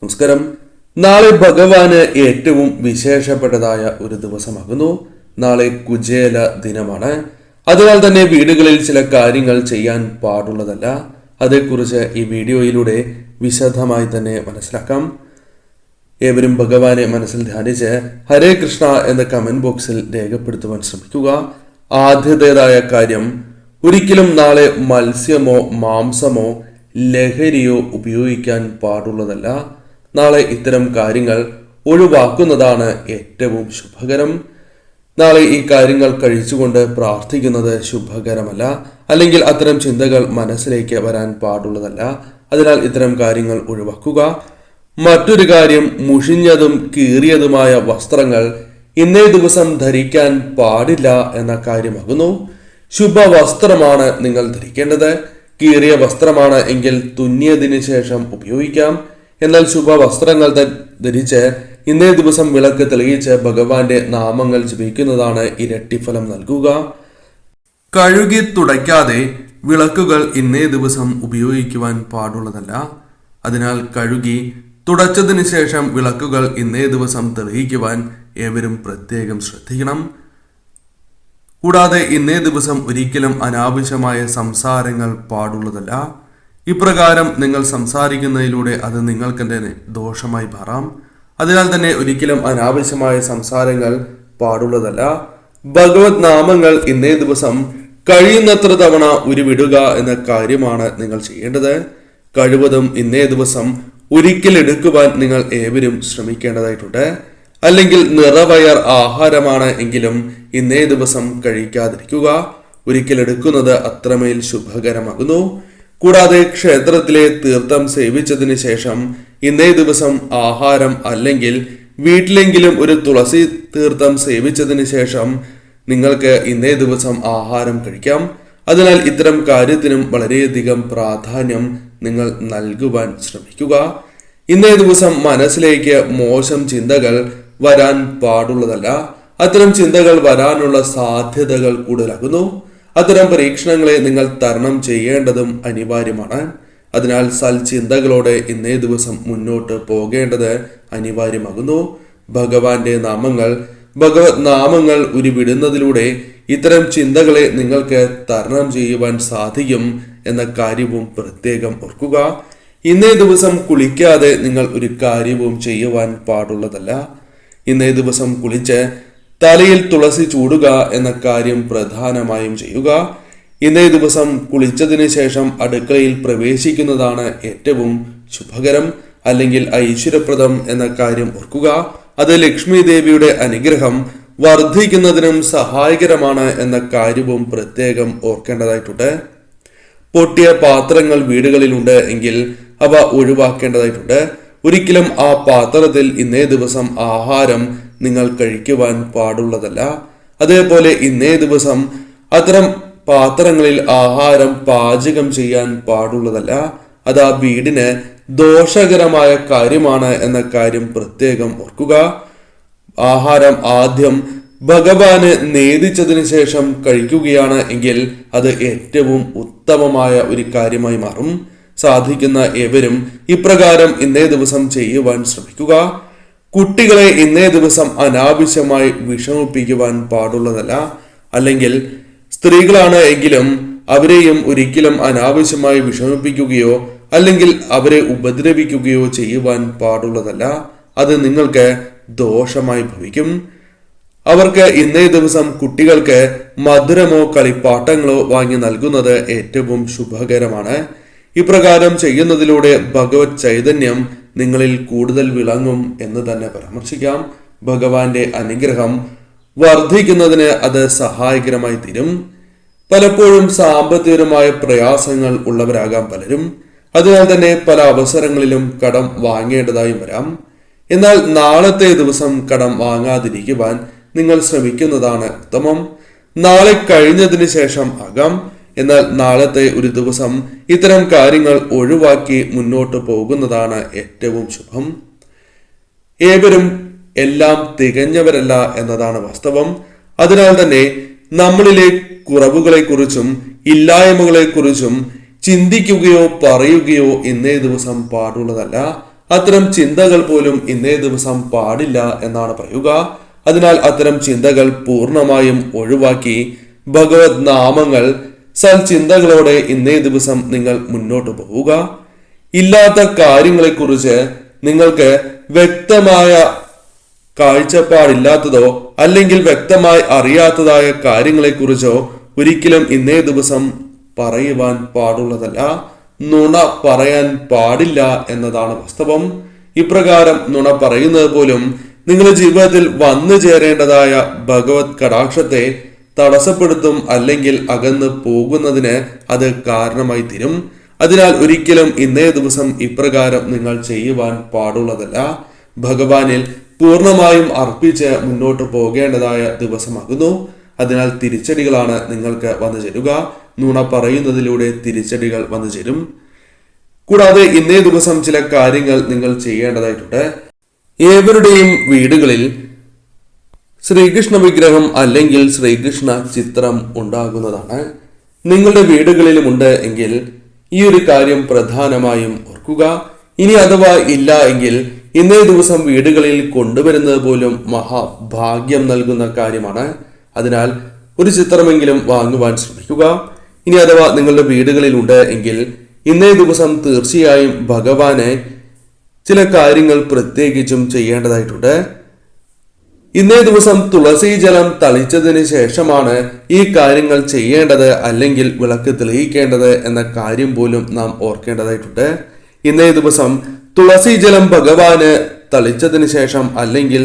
നമസ്കാരം. നാളെ ഭഗവാന് ഏറ്റവും വിശേഷപ്പെട്ടതായ ഒരു ദിവസമാകുന്നു. നാളെ കുചേല ദിനമാണ്. അതിനാൽ തന്നെ വീടുകളിൽ ചില കാര്യങ്ങൾ ചെയ്യാൻ പാടുള്ളതല്ല. അതേക്കുറിച്ച് ഈ വീഡിയോയിലൂടെ വിശദമായി തന്നെ മനസ്സിലാക്കാം. ഏവരും ഭഗവാനെ മനസ്സിൽ ധ്യാനിച്ച് ഹരേ കൃഷ്ണ എന്ന കമന്റ് ബോക്സിൽ രേഖപ്പെടുത്തുവാൻ ശ്രമിക്കുക. ആദ്യത്തേതായ കാര്യം, ഒരിക്കലും നാളെ മത്സ്യമോ മാംസമോ ലഹരിയോ ഉപയോഗിക്കാൻ പാടുള്ളതല്ല. നാളെ ഇത്തരം കാര്യങ്ങൾ ഒഴിവാക്കുന്നതാണ് ഏറ്റവും ശുഭകരം. നാളെ ഈ കാര്യങ്ങൾ കഴിച്ചുകൊണ്ട് പ്രാർത്ഥിക്കുന്നത് ശുഭകരമല്ല, അല്ലെങ്കിൽ അത്തരം ചിന്തകൾ മനസ്സിലേക്ക് വരാൻ പാടുള്ളതല്ല. അതിനാൽ ഇത്തരം കാര്യങ്ങൾ ഒഴിവാക്കുക. മറ്റൊരു കാര്യം, മുഷിഞ്ഞതും കീറിയതുമായ വസ്ത്രങ്ങൾ ഇന്നേ ദിവസം ധരിക്കാൻ പാടില്ല എന്ന കാര്യമാകുന്നു. ശുഭവസ്ത്രമാണ് നിങ്ങൾ ധരിക്കേണ്ടത്. കീറിയ വസ്ത്രമാണ് എങ്കിൽ തുന്നിയതിനു ശേഷം ഉപയോഗിക്കാം. എന്നാൽ ശുഭവസ്ത്രങ്ങൾ ധരിച്ച് ഇന്നേ ദിവസം വിളക്ക് തെളിയിച്ച് ഭഗവാന്റെ നാമങ്ങൾ ജപിക്കുന്നതാണ് ഇരട്ടിഫലം നൽകുക. കഴുകി തുടയ്ക്കാതെ വിളക്കുകൾ ഇന്നേ ദിവസം ഉപയോഗിക്കുവാൻ പാടുള്ളതല്ല. അതിനാൽ കഴുകി തുടച്ചതിന് ശേഷം വിളക്കുകൾ ഇന്നേ ദിവസം തെളിയിക്കുവാൻ ഏവരും പ്രത്യേകം ശ്രദ്ധിക്കണം. കൂടാതെ ഇന്നേ ദിവസം ഒരിക്കലും അനാവശ്യമായ സംസാരങ്ങൾ പാടുള്ളതല്ല. ഇപ്രകാരം നിങ്ങൾ സംസാരിക്കുന്നതിലൂടെ അത് നിങ്ങൾക്ക് തന്നെ ദോഷമായി മാറാം. അതിനാൽ തന്നെ ഒരിക്കലും അനാവശ്യമായ സംസാരങ്ങൾ പാടുള്ളതല്ല. ഭഗവത് നാമങ്ങൾ ഇന്നേ ദിവസം കഴിയുന്നത്ര തവണ ഉരുവിടുക എന്ന കാര്യമാണ് നിങ്ങൾ ചെയ്യേണ്ടത്. കഴിവതും ഇന്നേ ദിവസം ഒരിക്കലെടുക്കുവാൻ നിങ്ങൾ ഏവരും ശ്രമിക്കേണ്ടതായിട്ടുണ്ട്. അല്ലെങ്കിൽ നിറവയർ ആഹാരമാണ് എങ്കിലും ഇന്നേ ദിവസം കഴിക്കാതിരിക്കുക. ഒരിക്കലെടുക്കുന്നത് അത്രമേൽ ശുഭകരമാകുന്നു. കൂടാതെ ക്ഷേത്രത്തിലെ തീർത്ഥം സേവിച്ചതിന് ശേഷം ഇന്നേ ദിവസം ആഹാരം അല്ലെങ്കിൽ വീട്ടിലെങ്കിലും ഒരു തുളസി തീർത്ഥം സേവിച്ചതിന് ശേഷം നിങ്ങൾക്ക് ഇന്നേ ദിവസം ആഹാരം കഴിക്കാം. അതിനാൽ ഇത്തരം കാര്യത്തിനും വളരെയധികം പ്രാധാന്യം നിങ്ങൾ നൽകുവാൻ ശ്രമിക്കുക. ഇന്നേ ദിവസം മനസ്സിലേക്ക് മോശം ചിന്തകൾ വരാൻ പാടുള്ളതല്ല. അത്തരം ചിന്തകൾ വരാനുള്ള സാധ്യതകൾ കൂടുതലാകുന്നു. അത്തരം പരീക്ഷണങ്ങളെ നിങ്ങൾ തരണം ചെയ്യേണ്ടതും അനിവാര്യമാണ്. അതിനാൽ സൽചിന്തകളോടെ ഇന്നേ ദിവസം മുന്നോട്ട് പോകേണ്ടത് അനിവാര്യമാകുന്നു. ഭഗവാന്റെ ഭഗവത് നാമങ്ങൾ ഉരുവിടുന്നതിലൂടെ ഇത്തരം ചിന്തകളെ നിങ്ങൾക്ക് തരണം ചെയ്യുവാൻ സാധിക്കും എന്ന കാര്യവും പ്രത്യേകം ഓർക്കുക. ഇന്നേ ദിവസം കുളിക്കാതെ നിങ്ങൾ ഒരു കാര്യവും ചെയ്യുവാൻ പാടുള്ളതല്ല. ഇന്നേ ദിവസം കുളിച്ച് തലയിൽ തുളസി ചൂടുക എന്ന കാര്യം പ്രധാനമായും ചെയ്യുക. ഇന്നേ ദിവസം കുളിച്ചതിന് ശേഷം അടുക്കളയിൽ പ്രവേശിക്കുന്നതാണ് ഏറ്റവും ശുഭകരം, അല്ലെങ്കിൽ ഐശ്വര്യപ്രദം എന്ന കാര്യം ഓർക്കുക. അത് ലക്ഷ്മി ദേവിയുടെ അനുഗ്രഹം വർദ്ധിക്കുന്നതിനും സഹായകരമാണ് എന്ന കാര്യവും പ്രത്യേകം ഓർക്കേണ്ടതായിട്ടുണ്ട്. പൊട്ടിയ പാത്രങ്ങൾ വീടുകളിലുണ്ട് എങ്കിൽ അവ ഒഴിവാക്കേണ്ടതായിട്ടുണ്ട്. ഒരിക്കലും ആ പാത്രത്തിൽ ഇന്നേ ദിവസം ആഹാരം നിങ്ങൾ കഴിക്കുവാൻ പാടുള്ളതല്ല. അതേപോലെ ഇന്നേ ദിവസം അത്തരം പാത്രങ്ങളിൽ ആഹാരം പാചകം ചെയ്യാൻ പാടുള്ളതല്ല. അത് ആ വീടിന് ദോഷകരമായ കാര്യമാണ് എന്ന കാര്യം പ്രത്യേകം ഓർക്കുക. ആഹാരം ആദ്യം ഭഗവാന് നേദിച്ചതിന് ശേഷം കഴിക്കുകയാണ് എങ്കിൽ അത് ഏറ്റവും ഉത്തമമായ ഒരു കാര്യമായി മാറും. സാധിക്കുന്ന ഏവരും ഇപ്രകാരം ഇന്നേ ദിവസം ചെയ്യുവാൻ ശ്രമിക്കുക. കുട്ടികളെ ഇന്നേ ദിവസം അനാവശ്യമായി വിഷമിപ്പിക്കുവാൻ പാടുള്ളതല്ല. അല്ലെങ്കിൽ സ്ത്രീകളാണ് എങ്കിലും അവരെയും ഒരിക്കലും അനാവശ്യമായി വിഷമിപ്പിക്കുകയോ അല്ലെങ്കിൽ അവരെ ഉപദ്രവിക്കുകയോ ചെയ്യുവാൻ പാടുള്ളതല്ല. അത് നിങ്ങൾക്ക് ദോഷമായി ഭവിക്കും. അവർക്ക് ഇന്നേ ദിവസം കുട്ടികൾക്ക് മധുരമോ കളിപ്പാട്ടങ്ങളോ വാങ്ങി നൽകുന്നത് ഏറ്റവും ശുഭകരമാണ്. ഇപ്രകാരം ചെയ്യുന്നതിലൂടെ ഭഗവത് ചൈതന്യം നിങ്ങളിൽ കൂടുതൽ വിളങ്ങും എന്ന് തന്നെ പരാമർശിക്കാം. ഭഗവാന്റെ അനുഗ്രഹം വർദ്ധിക്കുന്നതിന് അത് സഹായകരമായി തീരും. പലപ്പോഴും സാമ്പത്തികമായ പ്രയാസങ്ങൾ ഉള്ളവരാകാം പലരും. അതിനാൽ തന്നെ പല അവസരങ്ങളിലും കടം വാങ്ങേണ്ടതായും വരാം. എന്നാൽ നാളത്തെ ദിവസം കടം വാങ്ങാതിരിക്കുവാൻ നിങ്ങൾ ശ്രമിക്കുന്നതാണ് ഉത്തമം. നാളെ കഴിഞ്ഞതിന് ശേഷം ആകാം. എന്നാൽ നാളത്തെ ഒരു ദിവസം ഇത്തരം കാര്യങ്ങൾ ഒഴിവാക്കി മുന്നോട്ട് പോകുന്നതാണ് ഏറ്റവും ശുഭം. ഏവരും എല്ലാം തികഞ്ഞവരല്ല എന്നതാണ് വാസ്തവം. അതിനാൽ തന്നെ നമ്മളിലെ കുറവുകളെക്കുറിച്ചും ഇല്ലായ്മകളെക്കുറിച്ചും ചിന്തിക്കുകയോ പറയുകയോ ഇന്നേ ദിവസം പാടുള്ളതല്ല. അത്തരം ചിന്തകൾ പോലും ഇന്നേ ദിവസം പാടില്ല എന്നാണ് പറയുക. അതിനാൽ അത്തരം ചിന്തകൾ പൂർണ്ണമായും ഒഴിവാക്കി ഭഗവത് നാമങ്ങൾ സൽചിന്തകളോടെ ഇന്നേ ദിവസം നിങ്ങൾ മുന്നോട്ട് പോവുക. ഇല്ലാത്ത കാര്യങ്ങളെക്കുറിച്ച് നിങ്ങൾക്ക് വ്യക്തമായ കാഴ്ചപ്പാടില്ലാത്തതോ അല്ലെങ്കിൽ വ്യക്തമായി അറിയാത്തതായ കാര്യങ്ങളെക്കുറിച്ചോ ഒരിക്കലും ഇന്നേ ദിവസം പറയുവാൻ പാടുള്ളതല്ല. നുണ പറയാൻ പാടില്ല എന്നതാണ് വാസ്തവം. ഇപ്രകാരം നുണ പറയുന്നത് പോലും നിങ്ങളുടെ ജീവിതത്തിൽ വന്നു ചേരേണ്ടതായ ഭഗവത് കടാക്ഷത്തെ തടസ്സപ്പെടുത്തും, അല്ലെങ്കിൽ അകന്ന് പോകുന്നതിന് അത് കാരണമായി തീരും. അതിനാൽ ഒരിക്കലും ഇന്നേ ദിവസം ഇപ്രകാരം നിങ്ങൾ ചെയ്യുവാൻ പാടുള്ളതല്ല. ഭഗവാനിൽ പൂർണ്ണമായും അർപ്പിച്ച് മുന്നോട്ട് പോകേണ്ടതായ ദിവസമാകുന്നു. അതിനാൽ തിരിച്ചടികളാണ് നിങ്ങൾക്ക് വന്നു ചേരുക. നുണ പറയുന്നതിലൂടെ തിരിച്ചടികൾ വന്നു ചേരും. കൂടാതെ ഇന്നേ ദിവസം ചില കാര്യങ്ങൾ നിങ്ങൾ ചെയ്യേണ്ടതായിട്ടുണ്ട്. ഏവരുടെയും വീടുകളിൽ ശ്രീകൃഷ്ണ വിഗ്രഹം അല്ലെങ്കിൽ ശ്രീകൃഷ്ണ ചിത്രം ഉണ്ടാകുന്നതാണ്. നിങ്ങളുടെ വീടുകളിലുമുണ്ട് എങ്കിൽ ഈ ഒരു കാര്യം പ്രധാനമായും ഓർക്കുക. ഇനി അഥവാ ഇല്ല എങ്കിൽ ഇന്നേ ദിവസം വീടുകളിൽ കൊണ്ടുവരുന്നത് പോലും മഹാഭാഗ്യം നൽകുന്ന കാര്യമാണ്. അതിനാൽ ഒരു ചിത്രമെങ്കിലും വാങ്ങുവാൻ ശ്രമിക്കുക. ഇനി അഥവാ നിങ്ങളുടെ വീടുകളിൽ ഉണ്ട് എങ്കിൽ ഇന്നേ ദിവസം തീർച്ചയായും ഭഗവാനെ ചില കാര്യങ്ങൾ പ്രത്യേകിച്ചും ചെയ്യേണ്ടതായിട്ടുണ്ട്. ഇന്നേ ദിവസം തുളസി ജലം തളിച്ചതിന് ശേഷമാണ് ഈ കാര്യങ്ങൾ ചെയ്യേണ്ടത് അല്ലെങ്കിൽ വിളക്ക് തെളിയിക്കേണ്ടത് എന്ന കാര്യം പോലും നാം ഓർക്കേണ്ടതായിട്ടുണ്ട്. ഇന്നേ ദിവസം തുളസി ജലം ഭഗവാന് തളിച്ചതിന് ശേഷം അല്ലെങ്കിൽ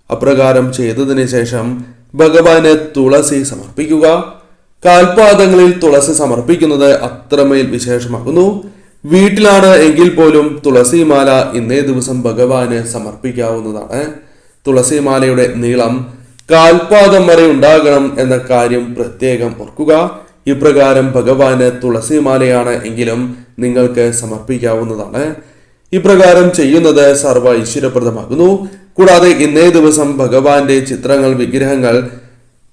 അപ്രകാരം ചെയ്തതിന് ശേഷം ഭഗവാന് തുളസി സമർപ്പിക്കുക. കാൽപാദങ്ങളിൽ തുളസി സമർപ്പിക്കുന്നത് അത്രമേൽ വിശേഷമാകുന്നു. വീട്ടിലാണ് എങ്കിൽ പോലും തുളസിമാല ഇന്നേ ദിവസം ഭഗവാന് സമർപ്പിക്കാവുന്നതാണ്. തുളസിമാലയുടെ നീളം കാൽപാദം വരെ ഉണ്ടാകണം എന്ന കാര്യം പ്രത്യേകം ഓർക്കുക. ഇപ്രകാരം ഭഗവാന് തുളസിമാലയാണ് എങ്കിലും നിങ്ങൾക്ക് സമർപ്പിക്കാവുന്നതാണ്. ഇപ്രകാരം ചെയ്യുന്നത് സർവ്വ ഐശ്വര്യപ്രദമാകുന്നു. കൂടാതെ ഇന്നേ ദിവസം ഭഗവാന്റെ ചിത്രങ്ങൾ, വിഗ്രഹങ്ങൾ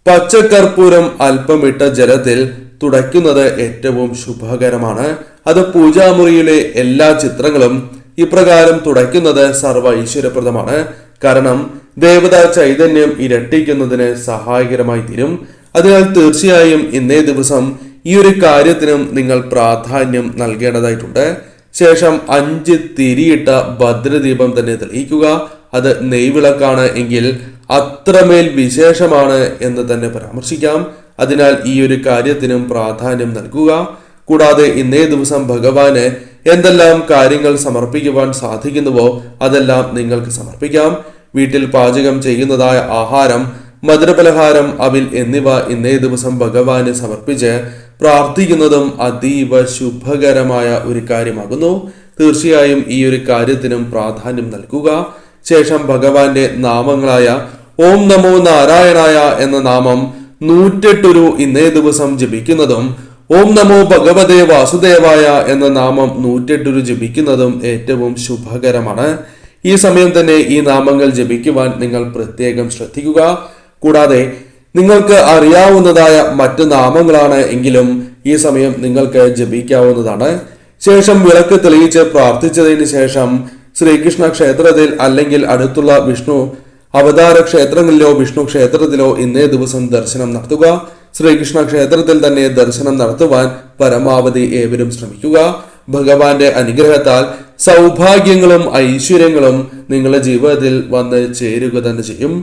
പച്ചക്കർപ്പൂരം അല്പമിട്ട ജലത്തിൽ തുടയ്ക്കുന്നത് ഏറ്റവും ശുഭകരമാണ്. അത് പൂജാമുറിയിലെ എല്ലാ ചിത്രങ്ങളും ഇപ്രകാരം തുടയ്ക്കുന്നത് സർവ്വ ഐശ്വര്യപ്രദമാണ്. കാരണം ദേവതാ ചൈതന്യം ഇരട്ടിക്കുന്നതിന് സഹായകരമായി തീരും. അതിനാൽ തീർച്ചയായും ഇന്നേ ദിവസം ഈ ഒരു കാര്യത്തിനും നിങ്ങൾ പ്രാധാന്യം നൽകേണ്ടതായിട്ടുണ്ട്. ശേഷം 5 തിരിയിട്ട ഭദ്രദീപം തന്നെ തെളിയിക്കുക. അത് നെയ്വിളക്കാണ് എങ്കിൽ അത്രമേൽ വിശേഷമാണ് എന്ന് തന്നെ പരാമർശിക്കാം. അതിനാൽ ഈ ഒരു കാര്യത്തിനും പ്രാധാന്യം നൽകുക. കൂടാതെ ഇന്നേ ദിവസം ഭഗവാന് എന്തെല്ലാം കാര്യങ്ങൾ സമർപ്പിക്കുവാൻ സാധിക്കുന്നുവോ അതെല്ലാം നിങ്ങൾക്ക് സമർപ്പിക്കാം. വീട്ടിൽ പാചകം ചെയ്യുന്നതായ ആഹാരം, മധുരപലഹാരം, അവിൽ എന്നിവ ഇന്നേ ദിവസം ഭഗവാന് സമർപ്പിച്ച് പ്രാർത്ഥിക്കുന്നതും അതീവ ശുഭകരമായ ഒരു കാര്യമാകുന്നു. തീർച്ചയായും ഈ ഒരു കാര്യത്തിനും പ്രാധാന്യം നൽകുക. ശേഷം ഭഗവാന്റെ നാമങ്ങളായ ഓം നമോ നാരായണായ എന്ന നാമം 108 ഇന്നേ ദിവസം ജപിക്കുന്നതും ഓം നമോ ഭഗവതേ വാസുദേവായ എന്ന നാമം 108 ജപിക്കുന്നതും ഏറ്റവും ശുഭകരമാണ്. ഈ സമയം തന്നെ ഈ നാമങ്ങൾ ജപിക്കുവാൻ നിങ്ങൾ പ്രത്യേകം ശ്രദ്ധിക്കുക. കൂടാതെ നിങ്ങൾക്ക് അറിയാവുന്നതായ മറ്റു നാമങ്ങളാണ് എങ്കിലും ഈ സമയം നിങ്ങൾക്ക് ജപിക്കാവുന്നതാണ്. ശേഷം വിളക്ക് തെളിയിച്ച് പ്രാർത്ഥിച്ചതിന് ശേഷം ശ്രീകൃഷ്ണ ക്ഷേത്രത്തിൽ അല്ലെങ്കിൽ അടുത്തുള്ള വിഷ്ണു അവതാര ക്ഷേത്രങ്ങളിലോ വിഷ്ണു ക്ഷേത്രത്തിലോ ഇന്നേ ദിവസം ദർശനം നടത്തുക. ശ്രീകൃഷ്ണ ക്ഷേത്രത്തിൽ തന്നെ ദർശനം നടത്തുവാൻ പരമാവധി ഏവരും ശ്രമിക്കുക. ഭഗവാന്റെ അനുഗ്രഹത്താൽ സൗഭാഗ്യങ്ങളും ഐശ്വര്യങ്ങളും നിങ്ങളുടെ ജീവിതത്തിൽ വന്ന് ചേരുക തന്നെ ചെയ്യും.